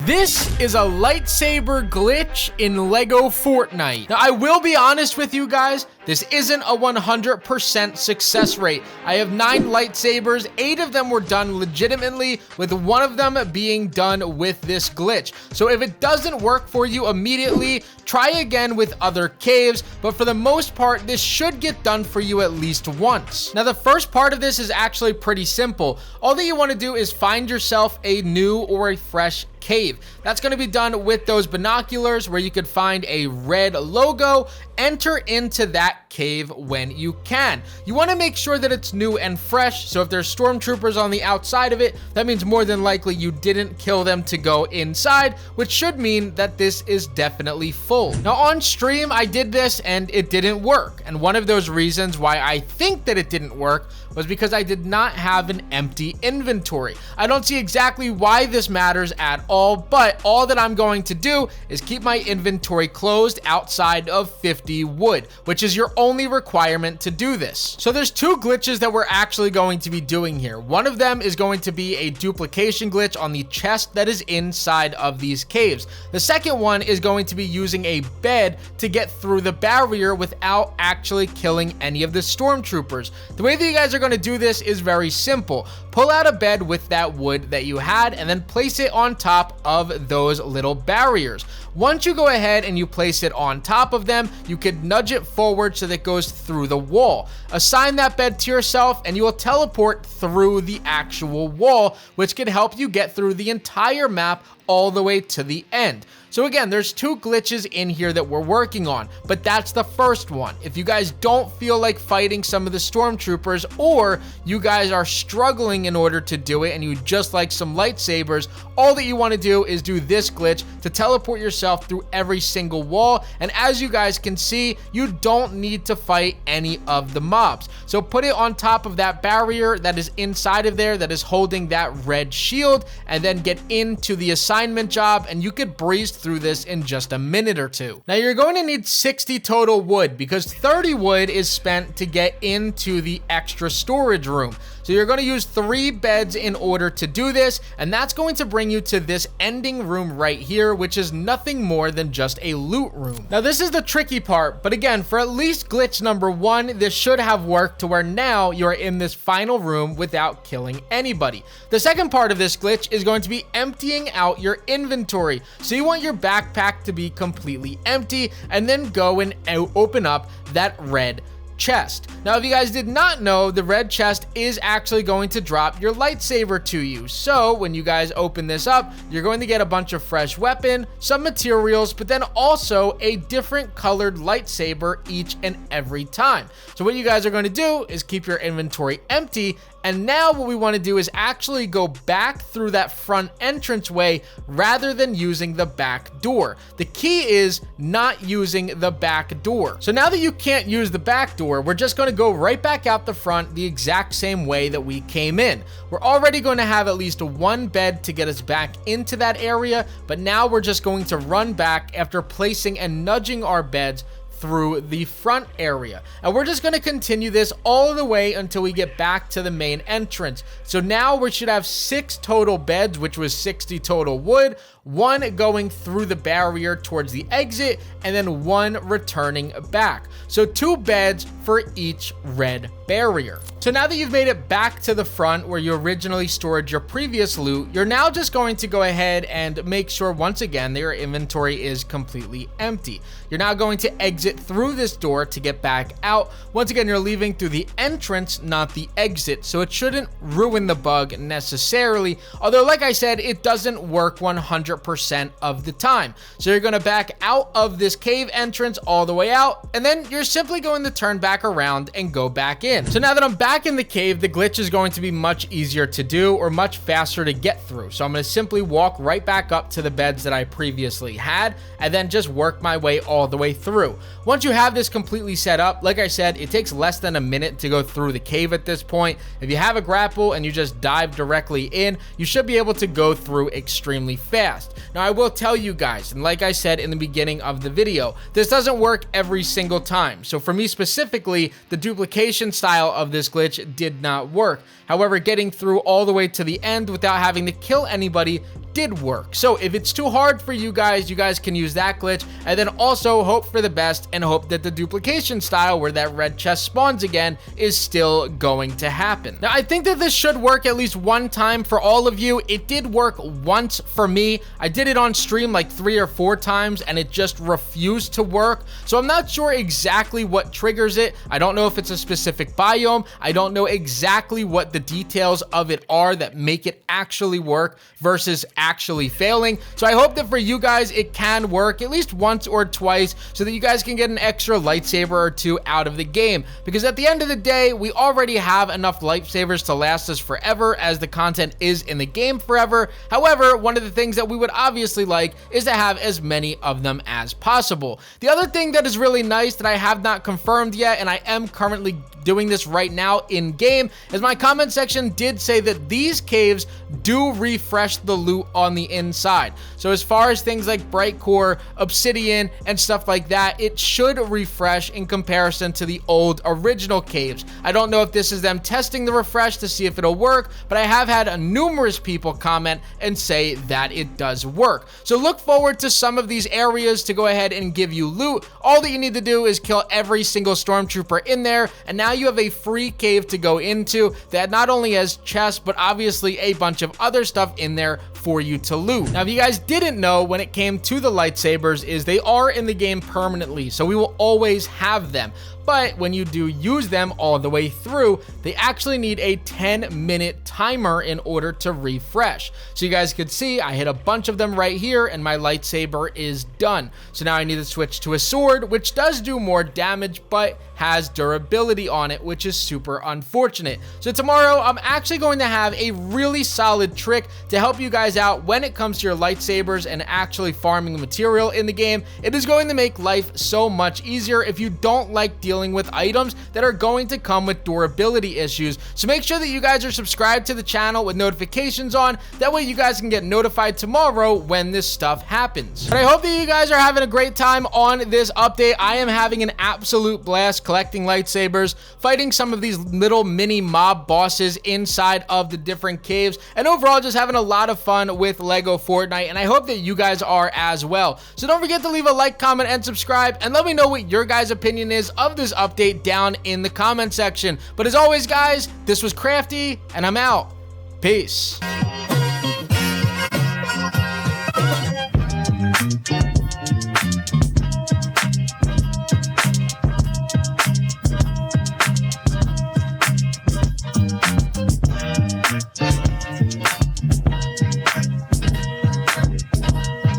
This is a lightsaber glitch in LEGO Fortnite. Now, I will be honest with you guys, this isn't a 100% success rate. I have 9 lightsabers, 8 of them were done legitimately, with one of them being done with this glitch. So if it doesn't work for you immediately, try again with other caves, but for the most part, this should get done for you at least once. Now, the first part of this is actually pretty simple. All that you want to do is find yourself a new or a fresh cave. That's going to be done with those binoculars where you could find a red logo. Enter into that cave when you can. You want to make sure that it's new and fresh, so if there's stormtroopers on the outside of it, that means more than likely you didn't kill them to go inside, which should mean that this is definitely full. Now, on stream, I did this and it didn't work, and one of those reasons why I think that it didn't work was because I did not have an empty inventory. I don't see exactly why this matters at all, but all that I'm going to do is keep my inventory closed outside of 50 wood, which is your only requirement to do this. So there's 2 glitches that we're actually going to be doing here. One of them is going to be a duplication glitch on the chest that is inside of these caves. The second one is going to be using a bed to get through the barrier without actually killing any of the stormtroopers. The way that you guys are going to do this is very simple. Pull out a bed with that wood that you had and then place it on top of those little barriers. Once you go ahead and you place it on top of them, you could nudge it forward so that it goes through the wall. Assign that bed to yourself and you will teleport through the actual wall, which could help you get through the entire map all the way to the end. So again, there's 2 glitches in here that we're working on, but that's the first one. If you guys don't feel like fighting some of the stormtroopers, or you guys are struggling in order to do it and you just like some lightsabers, all that you want to do is do this glitch to teleport yourself through every single wall. And as you guys can see, you don't need to fight any of the mobs. So put it on top of that barrier that is inside of there that is holding that red shield, and then get into the assignment job, and you could breeze through this in just a minute or 2. Now, you're going to need 60 total wood because 30 wood is spent to get into the extra storage room. So you're going to use 3 beds in order to do this, and that's going to bring you to this ending room right here, which is nothing more than just a loot room. Now, this is the tricky part, but again, for at least glitch number 1, this should have worked to where now you're in this final room without killing anybody. The second part of this glitch is going to be emptying out your inventory. So you want your backpack to be completely empty, and then go and open up that red chest. Now, if you guys did not know, the red chest is actually going to drop your lightsaber to you. So when you guys open this up, you're going to get a bunch of fresh weapon, some materials, but then also a different colored lightsaber each and every time. So what you guys are going to do is keep your inventory empty. And now what we want to do is actually go back through that front entranceway rather than using the back door. The key is not using the back door. So now that you can't use the back door, we're just going to go right back out the front the exact same way that we came in. We're already going to have at least 1 bed to get us back into that area, but now we're just going to run back after placing and nudging our beds through the front area. And we're just going to continue this all the way until we get back to the main entrance. So now we should have 6 total beds, which was 60 total wood, 1 going through the barrier towards the exit, and then 1 returning back. So 2 beds for each red barrier. So now that you've made it back to the front where you originally stored your previous loot, you're now just going to go ahead and make sure once again that your inventory is completely empty. You're now going to exit through this door to get back out. Once again, you're leaving through the entrance, not the exit, so it shouldn't ruin the bug necessarily. Although, like I said, it doesn't work 100% of the time. So you're going to back out of this cave entrance all the way out, and then you're simply going to turn back around and go back in. So now that I'm back in the cave, the glitch is going to be much easier to do or much faster to get through. So I'm going to simply walk right back up to the beds that I previously had and then just work my way all the way through. once you have this completely set up, like I said, it takes less than a minute to go through the cave at this point. If you have a grapple and you just dive directly in, you should be able to go through extremely fast. Now, I will tell you guys, and like I said in the beginning of the video, this doesn't work every single time. So for me specifically, the duplication style of this glitch did not work. However, getting through all the way to the end without having to kill anybody did work. So if it's too hard for you guys can use that glitch, and then also hope for the best and hope that the duplication style where that red chest spawns again is still going to happen. Now, I think that this should work at least one time for all of you. It did work once for me. I did it on stream like 3 or 4 times and it just refused to work. So I'm not sure exactly what triggers it. I don't know if it's a specific biome. I don't know exactly what the details of it are that make it actually work versus actually failing. So I hope that for you guys it can work at least once or twice so that you guys can get an extra lightsaber or 2 out of the game, because at the end of the day we already have enough lightsabers to last us forever, as the content is in the game forever. However, one of the things that we would obviously like is to have as many of them as possible. The other thing that is really nice that I have not confirmed yet, and I am currently doing this right now in game, is my comment section did say that these caves do refresh the loot on the inside. So as far as things like bright core, obsidian, and stuff like that, it should refresh in comparison to the old original caves. I don't know if this is them testing the refresh to see if it'll work, but I have had numerous people comment and say that it does work. So look forward to some of these areas to go ahead and give you loot. All that you need to do is kill every single stormtrooper in there, and now you have a free cave to go into that not only has chests, but obviously a bunch of other stuff in there for you to loot. Now, if you guys didn't know, when it came to the lightsabers, is they are in the game permanently, so we will always have them. But when you do use them all the way through, they actually need a 10-minute timer in order to refresh. So you guys could see I hit a bunch of them right here and my lightsaber is done. So now I need to switch to a sword, which does do more damage, but has durability on it, which is super unfortunate. So tomorrow, I'm actually going to have a really solid trick to help you guys out when it comes to your lightsabers and actually farming material in the game. It is going to make life so much easier if you don't like dealing with items that are going to come with durability issues. So make sure that you guys are subscribed to the channel with notifications on. That way you guys can get notified tomorrow when this stuff happens. But I hope that you guys are having a great time on this update. I am having an absolute blast collecting lightsabers, fighting some of these little mini mob bosses inside of the different caves, and overall just having a lot of fun with LEGO Fortnite, and I hope that you guys are as well. So don't forget to leave a like, comment, and subscribe, and let me know what your guys' opinion is of this update down in the comment section. But as always, guys, this was Crafty, and I'm out. Peace.